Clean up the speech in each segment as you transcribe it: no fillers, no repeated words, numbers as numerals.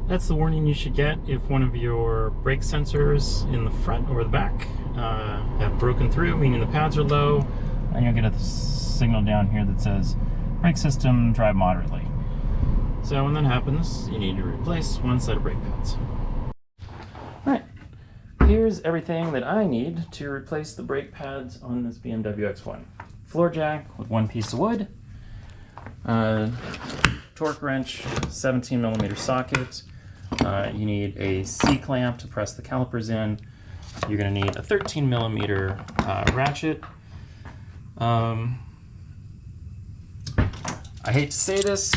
that's the warning you should get if one of your brake sensors in the front or the back have broken through, meaning the pads are low, and you'll get a signal down here that says brake system, drive moderately. So when that happens, you need to replace one set of brake pads. Alright, here's everything that I need to replace the brake pads on this BMW X1. Floor jack with one piece of wood, torque wrench, 17mm socket. You need a C-clamp to press the calipers in. You're going to need a 13mm ratchet. I hate to say this,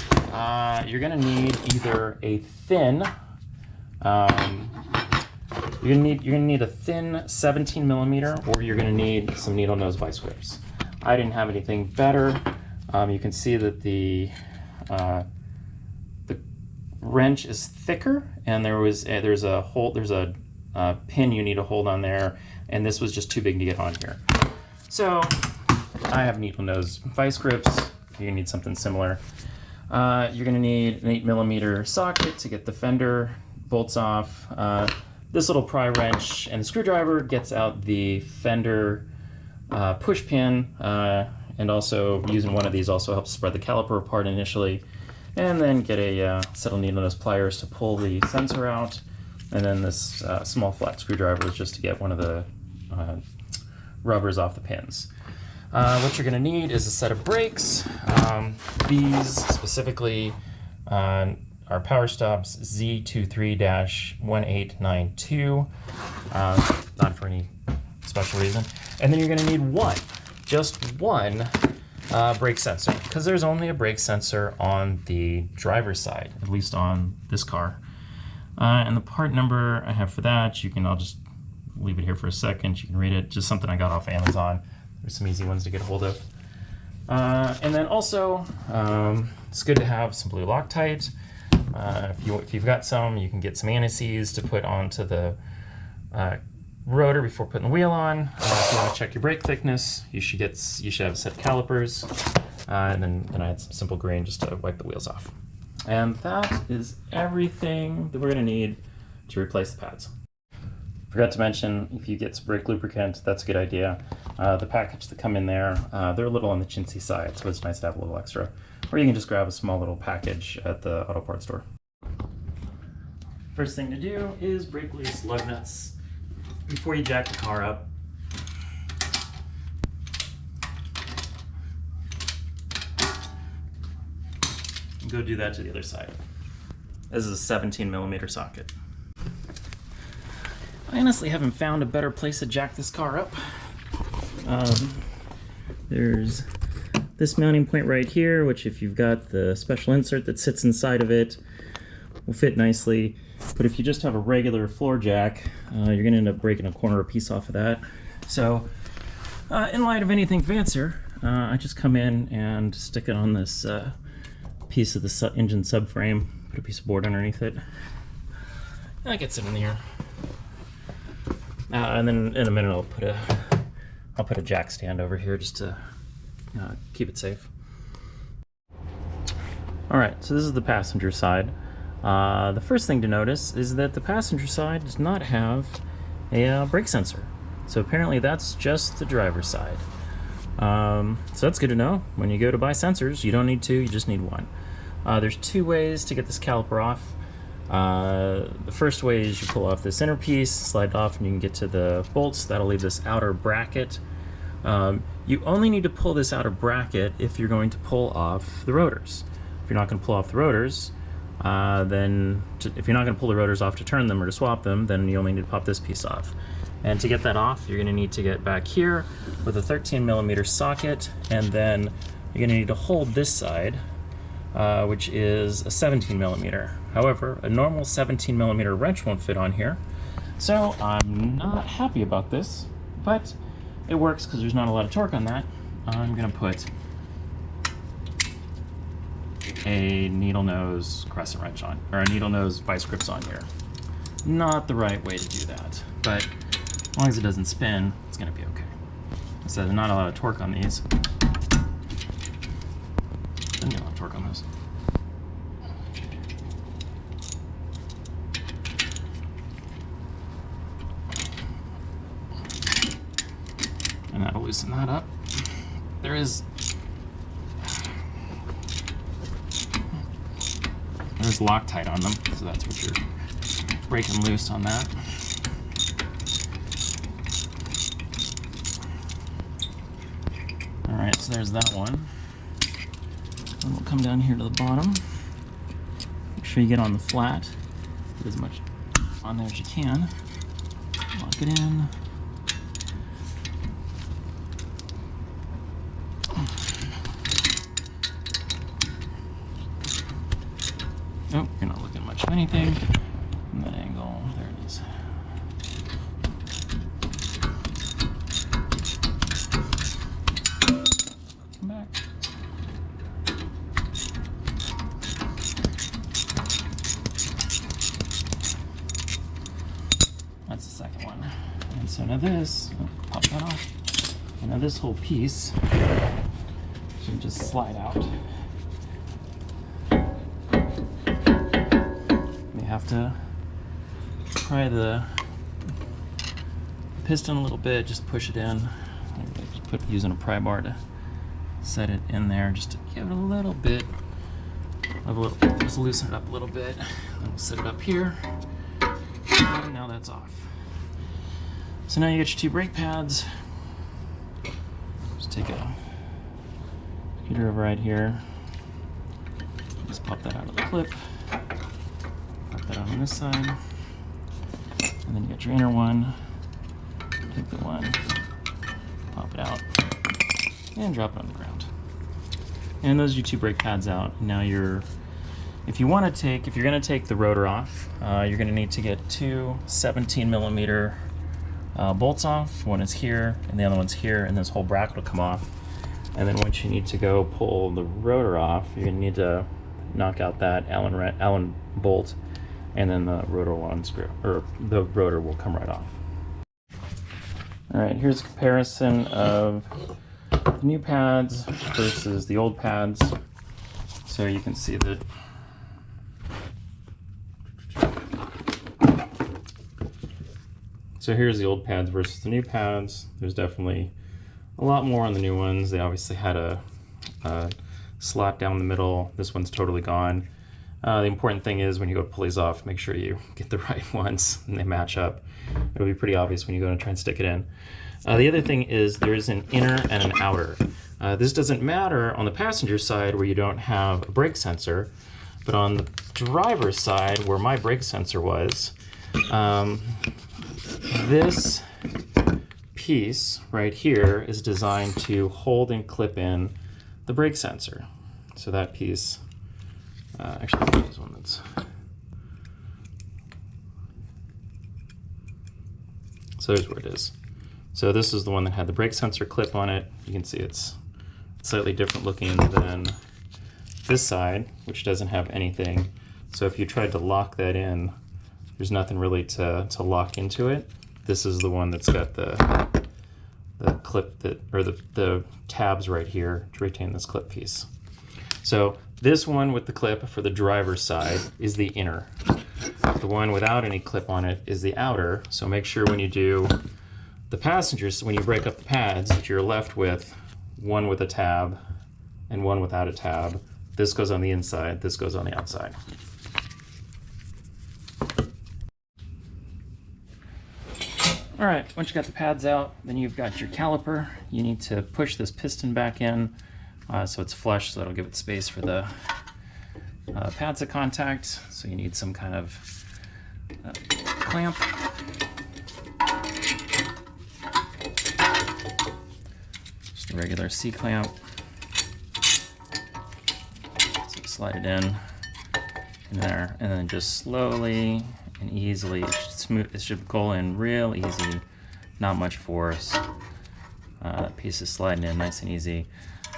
you're going to need either a thin, you're going to need a thin 17mm, or you're going to need some needle nose vice grips. I didn't have anything better. You can see that the wrench is thicker, and there's a pin you need to hold on there, and this was just too big to get on here. So I have needle nose vice grips. You're gonna need something similar. You're gonna need an 8mm socket to get the fender bolts off. This little pry wrench and the screwdriver gets out the fender push pin, and also using one of these also helps spread the caliper apart initially. And then get a set of needle nose pliers to pull the sensor out, and then this small flat screwdriver is just to get one of the rubbers off the pins. What you're going to need is a set of brakes. These specifically are PowerStop's Z23-1892, not for any special reason. And then you're going to need just one brake sensor, because there's only a brake sensor on the driver's side, at least on this car. And the part number I have for that, I'll just leave it here for a second. You can read it. Just something I got off Amazon. There's some easy ones to get a hold of. And then also, it's good to have some blue Loctite. If you've got some, you can get some anti-seize to put onto the rotor before putting the wheel on. If you want to check your brake thickness, you should have a set of calipers, and then I had some simple green just to wipe the wheels off. And that is everything that we're going to need to replace the pads. Forgot to mention, if you get some brake lubricant, that's a good idea. The package that come in there, they're a little on the chintzy side, so it's nice to have a little extra. Or you can just grab a small little package at the auto parts store. First thing to do is break loose lug nuts before you jack the car up. And go do that to the other side. This is a 17mm socket. I honestly haven't found a better place to jack this car up. There's this mounting point right here, which if you've got the special insert that sits inside of it, will fit nicely. But if you just have a regular floor jack, you're going to end up breaking a corner or piece off of that. So in light of anything fancier, I just come in and stick it on this piece of the engine subframe, put a piece of board underneath it. That gets it in the air. And then in a minute I'll put a jack stand over here just to keep it safe. Alright, so this is the passenger side. The first thing to notice is that the passenger side does not have a brake sensor. So apparently that's just the driver's side. So that's good to know. When you go to buy sensors, you don't need two, you just need one. There's two ways to get this caliper off. The first way is you pull off this inner piece, slide it off, and you can get to the bolts. That'll leave this outer bracket. You only need to pull this outer bracket if you're going to pull off the rotors. If you're not going to pull off the rotors, if you're not going to pull the rotors off to turn them or to swap them, then you only need to pop this piece off. And to get that off, you're going to need to get back here with a 13mm socket, and then you're going to need to hold this side, which is a 17mm. However, a normal 17mm wrench won't fit on here, so I'm not happy about this, but it works because there's not a lot of torque on that. I'm going to put a needle nose crescent wrench on, or a needle nose vice grips on here. Not the right way to do that, but as long as it doesn't spin, it's going to be okay. So there's not a lot of torque on these. Doesn't get a lot of torque on those. loosen that up. There's Loctite on them, so that's what you're breaking loose on that. All right, so there's that one. And we'll come down here to the bottom. Make sure you get on the flat. Get as much on there as you can. Lock it in. Oh, you're not looking much of anything. From that angle, there it is. Come back. That's the second one. And so now this, pop that off. And now this whole piece should just slide out. Have to pry the piston a little bit, just push it in. Just using a pry bar to set it in there, just to give it a little bit of a little, just loosen it up a little bit. Then we'll set it up here. And now that's off. So now you get your two brake pads. Just take a computer over right here. Just pop that out of the clip. That on this side, and then you got your inner one. Take the one, pop it out, and drop it on the ground. And those are your two brake pads out. Now if you're going to take the rotor off, you're going to need to get two 17mm bolts off. One is here, and the other one's here, and this whole bracket will come off. And then once you need to go pull the rotor off, you're going to need to knock out that Allen bolt, and then the rotor will unscrew, or the rotor will come right off. All right, here's a comparison of the new pads versus the old pads. So you can see that so here's the old pads versus the new pads. There's definitely a lot more on the new ones. They obviously had a slot down the middle. This one's totally gone. The important thing is when you go to pull these off, make sure you get the right ones and they match up. It'll be pretty obvious when you go to try and stick it in. The other thing is there is an inner and an outer. This doesn't matter on the passenger side where you don't have a brake sensor, but on the driver's side where my brake sensor was, this piece right here is designed to hold and clip in the brake sensor. So that piece, actually I'll use one that's, so there's where it is. So this is the one that had the brake sensor clip on it. You can see it's slightly different looking than this side, which doesn't have anything. So if you tried to lock that in, there's nothing really to lock into it. This is the one that's got the clip that, or the tabs right here to retain this clip piece. So this one with the clip for the driver's side is the inner. The one without any clip on it is the outer. So make sure when you do the passengers, when you break up the pads, that you're left with one with a tab and one without a tab. This goes on the inside, this goes on the outside. All right, once you got the pads out, then you've got your caliper. You need to push this piston back in so it's flush, so that'll give it space for the pads of contact. So you need some kind of clamp. Just a regular C-clamp. So slide it in there, and then just slowly and easily, it should go in real easy, not much force. That piece is sliding in nice and easy.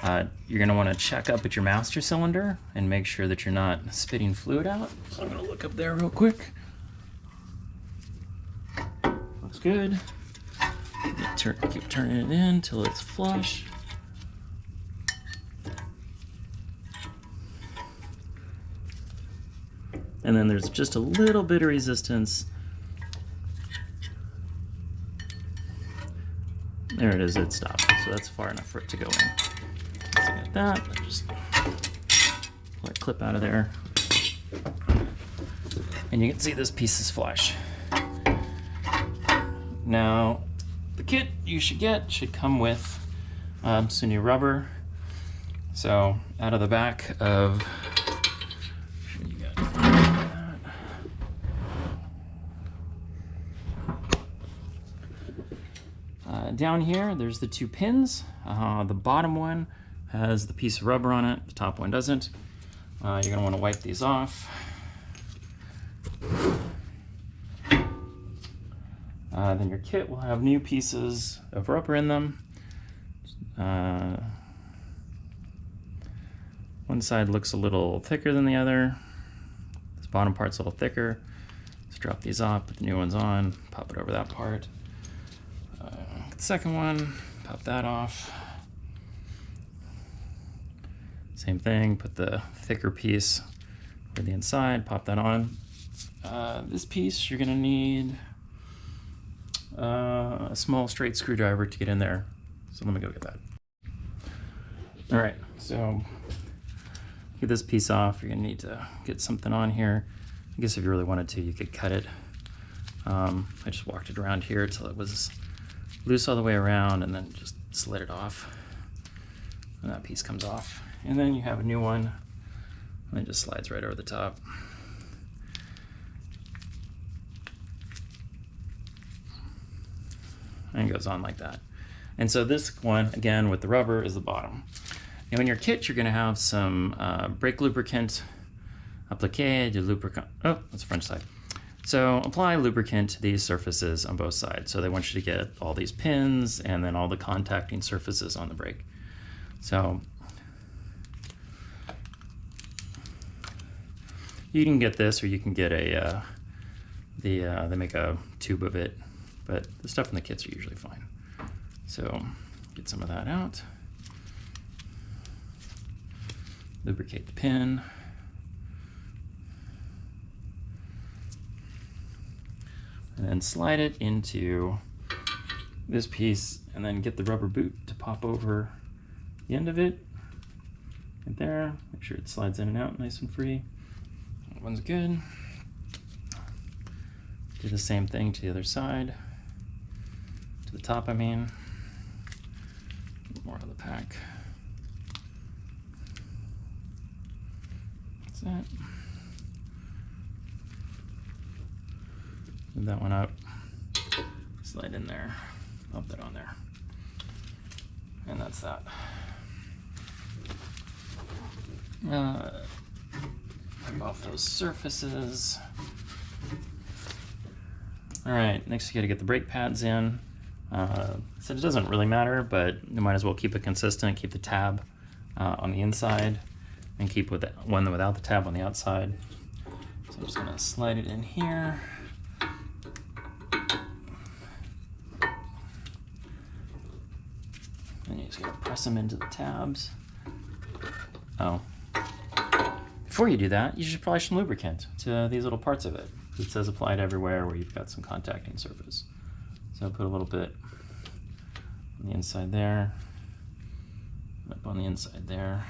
You're going to want to check up at your master cylinder and make sure that you're not spitting fluid out. So I'm going to look up there real quick. Looks good. Keep turning it in until it's flush. And then there's just a little bit of resistance. There it is, it stopped. So that's far enough for it to go in. So I got that, I just pull that clip out of there. And you can see this piece is flush. Now, the kit you should get should come with some new rubber. So out of the back of, down here, there's the two pins. The bottom one has the piece of rubber on it, the top one doesn't. You're gonna wanna wipe these off. Then your kit will have new pieces of rubber in them. One side looks a little thicker than the other. This bottom part's a little thicker. Let's drop these off, put the new ones on, pop it over that part. The second one, pop that off. Same thing, put the thicker piece for the inside, pop that on. This piece, you're gonna need a small straight screwdriver to get in there. So let me go get that. All right, so get this piece off. You're gonna need to get something on here. I guess if you really wanted to, you could cut it. I just walked it around here till it was loose all the way around and then just slid it off. And that piece comes off. And then you have a new one and it just slides right over the top. And it goes on like that. And so this one, again, with the rubber is the bottom. Now in your kit, you're gonna have some brake lubricant, appliqué de lubricant. Oh, that's the French side. So apply lubricant to these surfaces on both sides. So they want you to get all these pins and then all the contacting surfaces on the brake. So you can get this, or you can get a, they make a tube of it, but the stuff in the kits are usually fine. So get some of that out. Lubricate the pin. And then slide it into this piece and then get the rubber boot to pop over the end of it. Right there. Make sure it slides in and out nice and free. That one's good. Do the same thing to the other side. To the top, I mean. More of the pack. That's that. Move that one up. Slide in there. Pop that on there. And that's that. Wipe off those surfaces. All right, next you gotta get the brake pads in. So it doesn't really matter, but you might as well keep it consistent. Keep the tab on the inside and keep with one without the tab on the outside. So I'm just gonna slide it in here. And you're just gonna press them into the tabs. Oh. Before you do that, you should apply some lubricant to these little parts of it. It says applied everywhere where you've got some contacting surface. So put a little bit on the inside there, up on the inside there.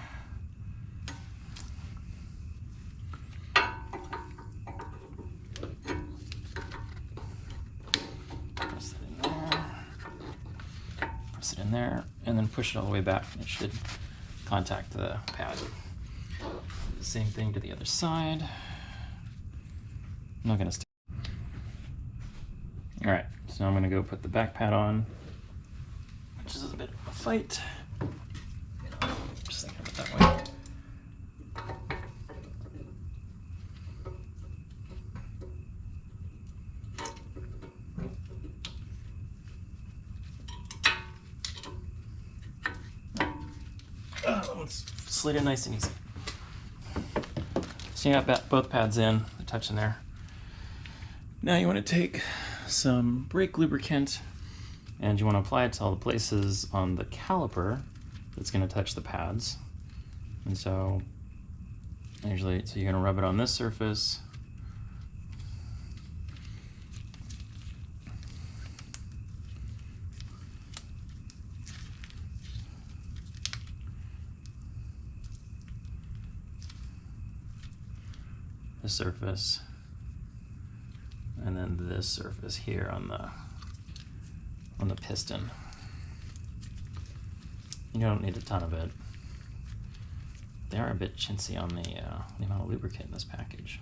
Press it in there, press it in there, and then push it all the way back, and it should contact the pad. The same thing to the other side. I'm not gonna stick. All right, so I'm gonna go put the back pad on, which is a bit of a fight. Just thinking of it that way. Let's slid in nice and easy. So you got both pads in, the touch in there. Now you want to take some brake lubricant and you want to apply it to all the places on the caliper that's going to touch the pads. And so you're going to rub it on this surface. this surface, and then this surface here on the piston. You don't need a ton of it. They are a bit chintzy on the amount of lubricant in this package.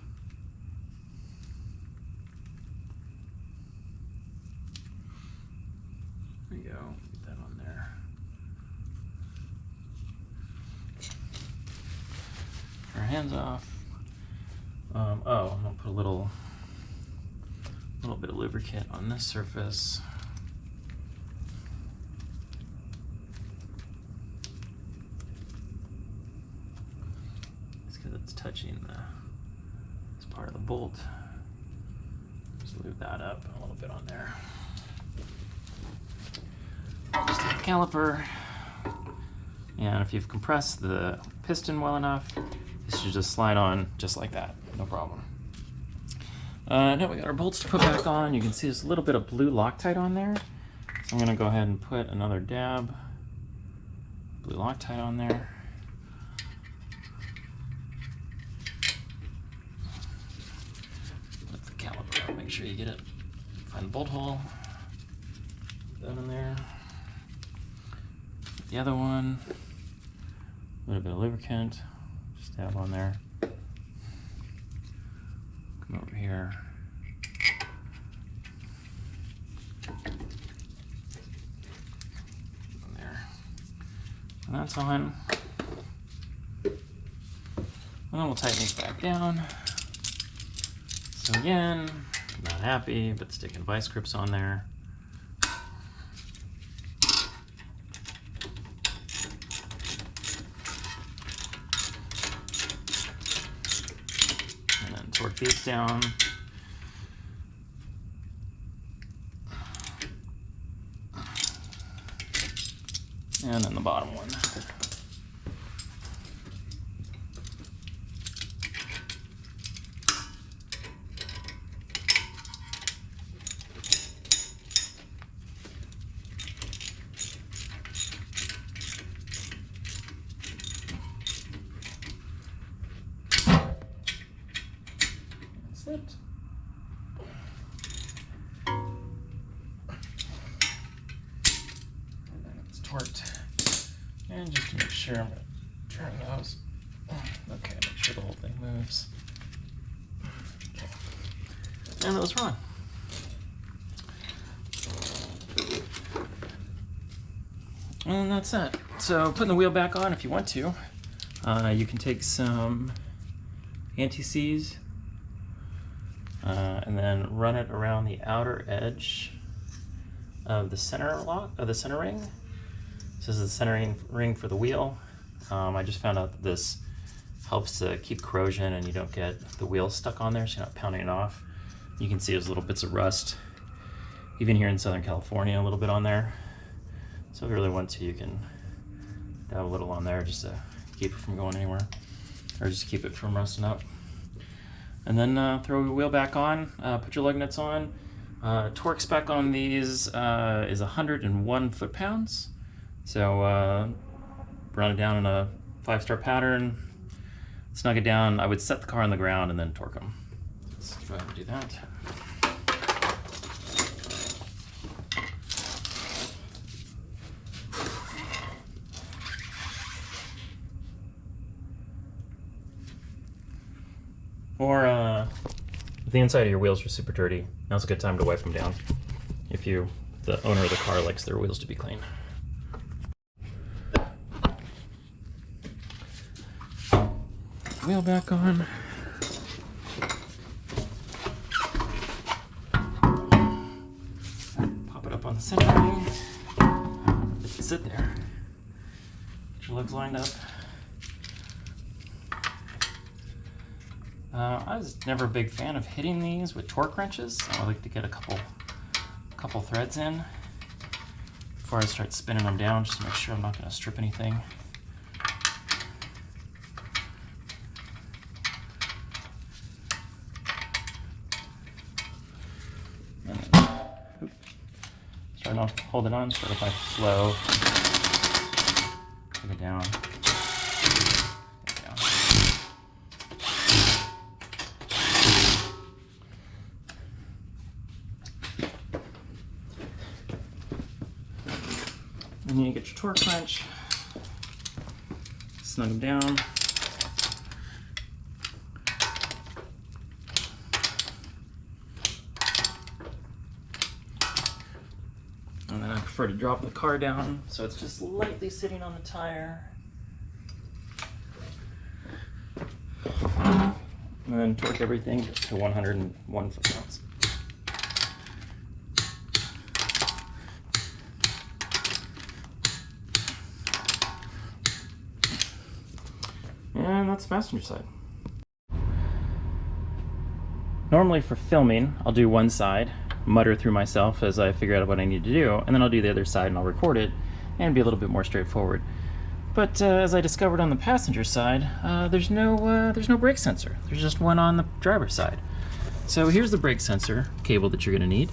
There you go, get that on there. Our hands off. I'm gonna put a little bit of lubricant on this surface. It's because it's touching this part of the bolt. Just lube that up a little bit on there. Just take a caliper, and if you've compressed the piston well enough, this should just slide on just like that, no problem. Now we got our bolts to put back on. You can see there's a little bit of blue Loctite on there. So I'm gonna go ahead and put another dab blue Loctite on there. Put the caliper out, make sure you get it. Find the bolt hole, put that in there. The other one, a little bit of lubricant, just dab on there. Come over here. On there. And that's on. And then we'll tighten these back down. So again, not happy, but sticking vice grips on there. Torque these down. And then the bottom one. It. And then it's torqued. And just to make sure, I'm going to turn those. Okay, make sure the whole thing moves. Okay. And that was wrong. And that's it. So putting the wheel back on if you want to. You can take some anti-seize and then run it around the outer edge of the center ring. This is the centering ring for the wheel. I just found out that this helps to keep corrosion and you don't get the wheel stuck on there, so you're not pounding it off. You can see there's little bits of rust, even here in Southern California, a little bit on there. So if you really want to, you can dab a little on there just to keep it from going anywhere, or just keep it from rusting up. And then throw your wheel back on, put your lug nuts on. Torque spec on these is 101 foot-pounds. So run it down in a 5-star pattern, snug it down. I would set the car on the ground and then torque them. Let's go ahead and do that. Or if the inside of your wheels are super dirty, now's a good time to wipe them down if the owner of the car likes their wheels to be clean. Wheel back on. Pop it up on the center ring. Let it sit there. Get your legs lined up. I was never a big fan of hitting these with torque wrenches. I like to get a couple threads in before I start spinning them down, just to make sure I'm not going to strip anything. And then, starting off, hold it on, start off by slow, take it down. And you get your torque wrench, snug them down. And then I prefer to drop the car down so it's just lightly sitting on the tire. And then torque everything to 101 foot-pounds. And that's the passenger side. Normally for filming, I'll do one side, mutter through myself as I figure out what I need to do, and then I'll do the other side and I'll record it and be a little bit more straightforward. But as I discovered on the passenger side, there's no brake sensor. There's just one on the driver's side. So here's the brake sensor cable that you're going to need.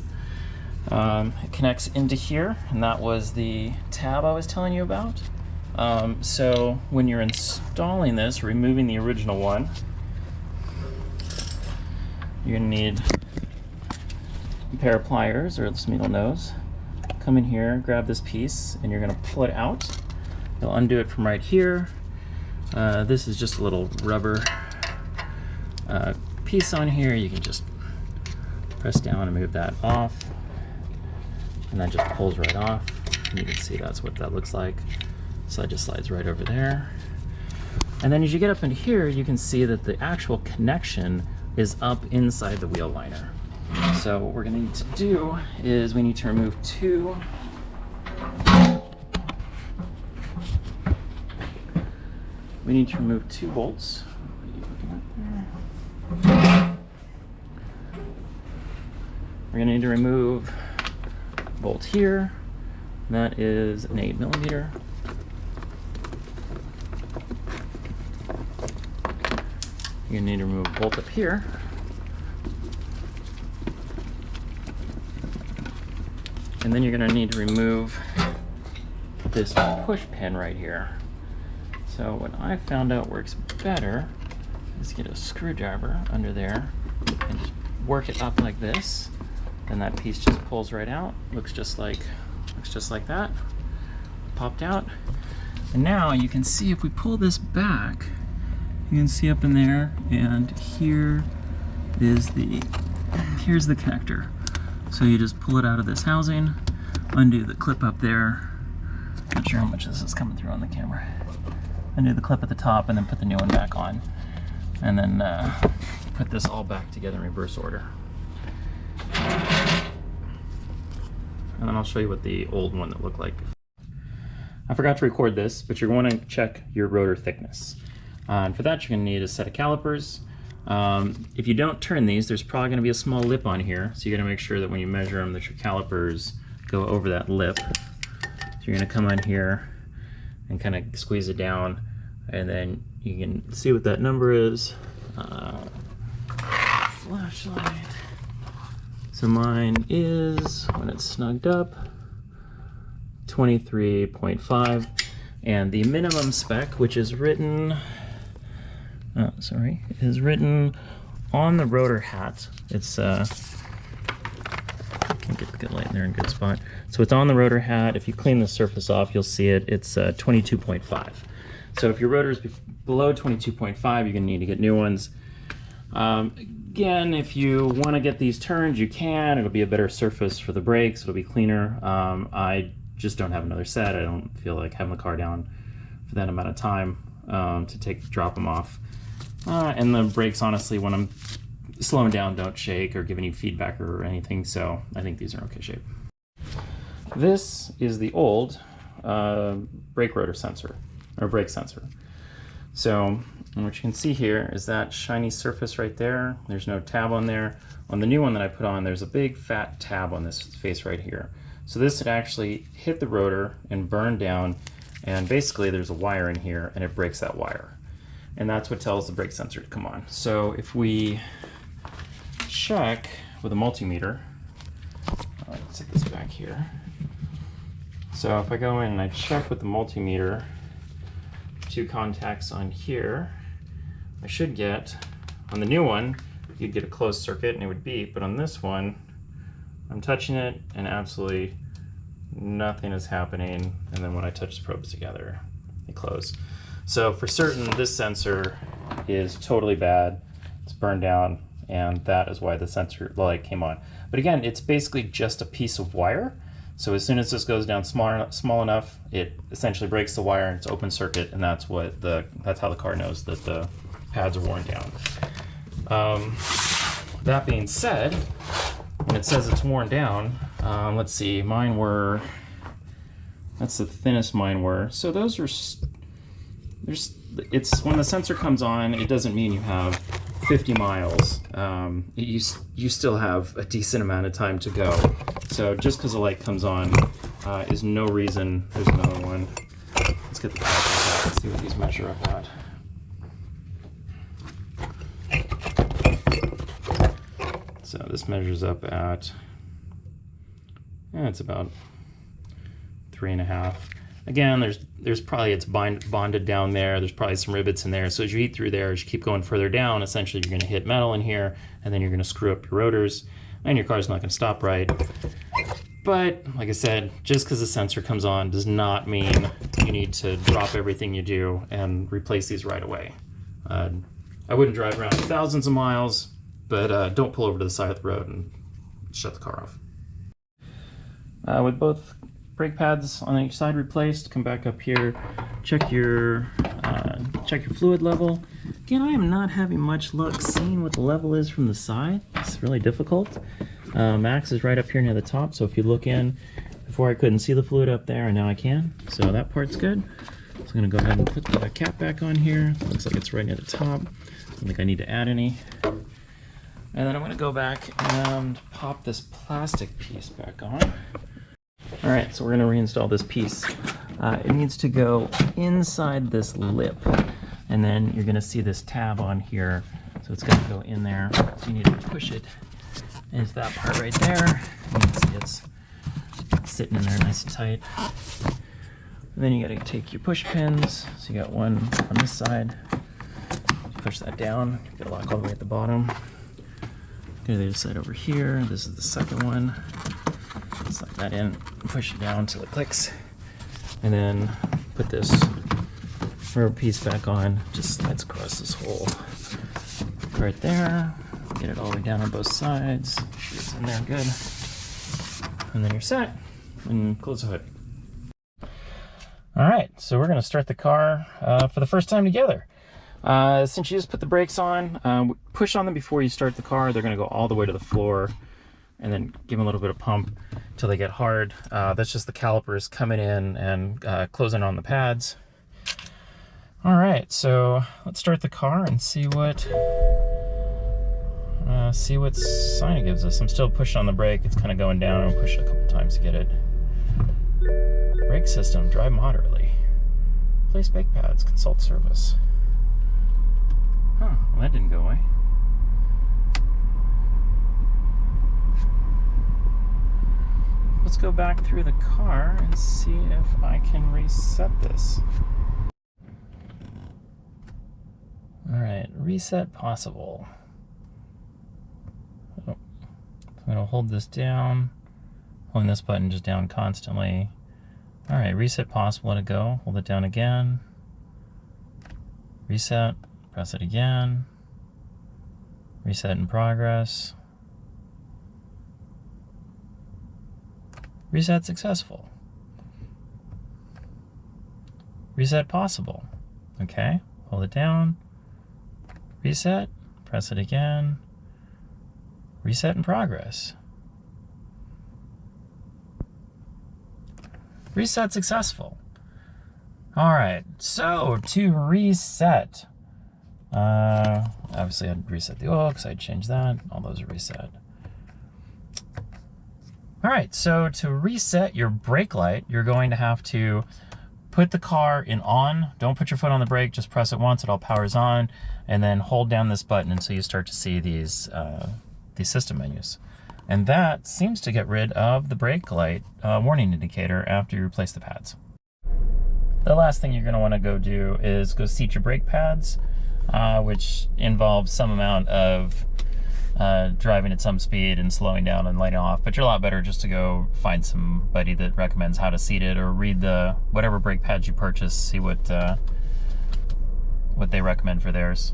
It connects into here, and that was the tab I was telling you about. So when you're installing this, removing the original one, you're going to need a pair of pliers or this needle nose. Come in here, grab this piece, and you're going to pull it out. You'll undo it from right here. This is just a little rubber piece on here. You can just press down and move that off, and that just pulls right off. And you can see that's what that looks like. So that just slides right over there. And then as you get up into here, you can see that the actual connection is up inside the wheel liner. So what we're gonna need to do is we need to remove two bolts. We're gonna need to remove a bolt here. That is an 8mm. You're gonna need to remove a bolt up here. And then you're gonna need to remove this push pin right here. So what I found out works better is get a screwdriver under there and just work it up like this. And that piece just pulls right out. Looks just like that. Popped out. And now you can see if we pull this back, you can see up in there, and here's the connector. So you just pull it out of this housing, undo the clip up there. Not sure how much this is coming through on the camera. Undo the clip at the top and then put the new one back on. And then put this all back together in reverse order. And then I'll show you what the old one that looked like. I forgot to record this, but you're going to check your rotor thickness. And for that, you're going to need a set of calipers. If you don't turn these, there's probably going to be a small lip on here, so you got to make sure that when you measure them that your calipers go over that lip. So you're going to come on here and kind of squeeze it down, and then you can see what that number is. Flashlight. So mine is, when it's snugged up, 23.5, and the minimum spec, which is written, is written on the rotor hat. It's can't get the good light in there in good spot. So it's on the rotor hat. If you clean the surface off, you'll see it. It's 22.5. So if your rotor is below 22.5, you're gonna need to get new ones. Again, if you want to get these turned, you can. It'll be a better surface for the brakes. It'll be cleaner. I just don't have another set. I don't feel like having the car down for that amount of time to drop them off. And the brakes, honestly, when I'm slowing down, don't shake or give any feedback or anything. So I think these are in okay shape. This is the old brake rotor sensor, or brake sensor. So what you can see here is that shiny surface right there. There's no tab on there. On the new one that I put on, there's a big fat tab on this face right here. So this would actually hit the rotor and burn down, and basically there's a wire in here and it breaks that wire. And that's what tells the brake sensor to come on. So if we check with a multimeter, let's take this back here. So if I go in and I check with the multimeter, two contacts on here, I should get, on the new one, you'd get a closed circuit and it would beep, but on this one, I'm touching it and absolutely nothing is happening, and then when I touch the probes together, they close. So for certain, this sensor is totally bad. It's burned down, and that is why the sensor light came on. But again, it's basically just a piece of wire. So as soon as this goes down small enough, it essentially breaks the wire and it's open circuit, and that's how the car knows that the pads are worn down. That being said, when it says it's worn down, let's see, that's the thinnest mine were. So those are, it's when the sensor comes on, it doesn't mean you have 50 miles. You still have a decent amount of time to go. So just because the light comes on is no reason. There's another one. Let's get the pads out and see what these measure up at. So this measures up at, it's about 3.5. Again, there's probably, it's bonded down there. There's probably some rivets in there. So as you eat through there, as you keep going further down, essentially you're gonna hit metal in here, and then you're gonna screw up your rotors, and your car's not gonna stop right. But like I said, just because the sensor comes on does not mean you need to drop everything you do and replace these right away. I wouldn't drive around thousands of miles, but don't pull over to the side of the road and shut the car off. With both brake pads on each side replaced, come back up here, check your fluid level. Again, I am not having much luck seeing what the level is from the side. It's really difficult. Max is right up here near the top, so if you look in, before I couldn't see the fluid up there, and now I can, so that part's good. So I'm gonna go ahead and put the cap back on here. Looks like it's right near the top. I don't think I need to add any. And then I'm gonna go back and pop this plastic piece back on. All right, so we're gonna reinstall this piece. It needs to go inside this lip, and then you're gonna see this tab on here. So it's gonna go in there. So you need to push it into that part right there. You can see it's sitting in there nice and tight. And then you gotta take your push pins. So you got one on this side. Push that down, get a lock all the way at the bottom. Go to the other side over here. This is the second one. Slide that in, push it down till it clicks, and then put this rubber piece back on. Just slides across this hole right there. Get it all the way down on both sides. Make sure it's in there good. And then you're set, and close the hood. All right, so we're gonna start the car for the first time together. Since you just put the brakes on, push on them before you start the car. They're gonna go all the way to the floor, and then give them a little bit of pump until they get hard. That's just the calipers coming in and closing on the pads. All right, so let's start the car and see what sign it gives us. I'm still pushing on the brake. It's kind of going down. I'm pushing a couple times to get it. Brake system, drive moderately. Replace brake pads, consult service. Huh, well that didn't go away. Let's go back through the car and see if I can reset this. All right, reset possible. Oh, I'm gonna hold this down, holding this button just down constantly. All right, reset possible, let it go. Hold it down again. Reset, press it again. Reset in progress. Reset successful. Reset possible. Okay, hold it down. Reset, press it again. Reset in progress. Reset successful. All right, so to reset, obviously I'd reset the oil because I'd changed that. All those are reset. All right, so to reset your brake light, you're going to have to put the car in on. Don't put your foot on the brake, just press it once, it all powers on, and then hold down this button until you start to see these system menus. And that seems to get rid of the brake light warning indicator after you replace the pads. The last thing you're gonna wanna go do is go seat your brake pads, which involves some amount of driving at some speed and slowing down and letting off. But you're a lot better just to go find somebody that recommends how to seat it, or read the whatever brake pads you purchase, see what they recommend for theirs.